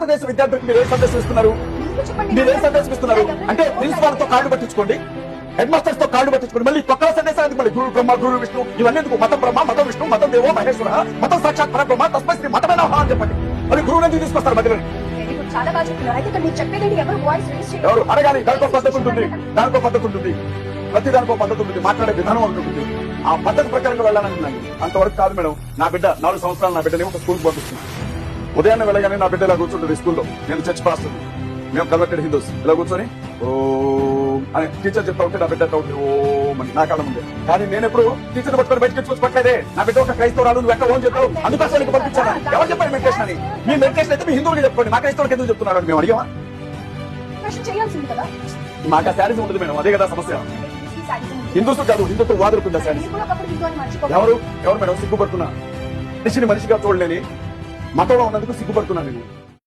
భారతదేశ విద్యార్థులకు మీరు ఏ సందేశం ఇస్తున్నారు? మీరు ఏ సందేశం ఇస్తున్నారు అంటే ప్రిన్సిపాల్ తో కాళ్ళు పట్టించుకోండి, హెడ్ మాస్టర్స్ తో కాళ్ళు పట్టించుకోండి, మళ్ళీ కొత్త సందేశాలు మళ్ళీ గురు బ్రహ్మ గురు విష్ణు ఇవన్నీ ఎందుకు? మతం బ్రహ్మ, మతం విష్ణు, మతం దేవో మహేశ్వర, మతం సాక్షాత్ పరబ్రహ్మ, తస్మై శ్రీ మతమైన అని చెప్పండి. మరి గురువు నుంచి తీసుకొస్తారు మధ్యలో. చాలా బాగా చెప్తున్నారు. అయితే మీరు చెప్పేది ఎవరు వాయిస్ రేస్ చేయరు. ఎవరు అడగాలి? దానికో పద్ధతి ఉంటుంది, దానికో పద్ధతి ఉంటుంది, ప్రతి దానికో పద్ధతి ఉంటుంది, మాట్లాడే విధానం ఉంటుంది. ఆ పద్ధతి ప్రకారంగా వెళ్ళాలంటున్నాను. అంతవరకు కాదు మేడం. నా బిడ్డ 4 సంవత్సరాలు, నా బిడ్డని ఒక స్కూల్కి పంపిస్తున్నాను. ఉదయాన్నే వెళ్ళగానే నా బిడ్డ ఇలా కూర్చుంటుంది స్కూల్లో. నేను చర్చ్ పాస్టర్, మేము కన్వర్టెడ్ హిందూస్. ఇలా కూర్చొని ఓ అని టీచర్ చెప్తా ఉంటే నా బిడ్డ ఓ అని నా కాలం ఉంది. కానీ నేను ఎప్పుడు టీచర్ పట్టుకొని బయటకి చూసుకోవట్లేదే. నా బిడ్డ ఒక క్రైస్తవురాలు, నువ్వు ఎక్కడ ఓన్ చెప్పావు, అందుకోసం పంపించాను. ఎవరు చెప్పారు మెడిటేషన్ అని? మీ మెడిటేషన్ అయితే మీ హిందువులు చెప్పుకోండి, మా క్రైస్తవులకు ఎందుకు చెప్తున్నారు? మేము అడిగామా? చేయాల్సింది కదా. మాకు ఆ శారీస్ ఉంటుంది మేడం, అదే కదా సమస్య. హిందూస్ కాదు, హిందుత్వం వాదురుకుందా శారీస్? ఎవరు ఎవరు మేడం సిగ్గుపడుతున్నా? మనిషిని మనిషిగా చూడలేని మతంలో ఉన్నందుకు సిగ్గుపడుతున్నా నేను.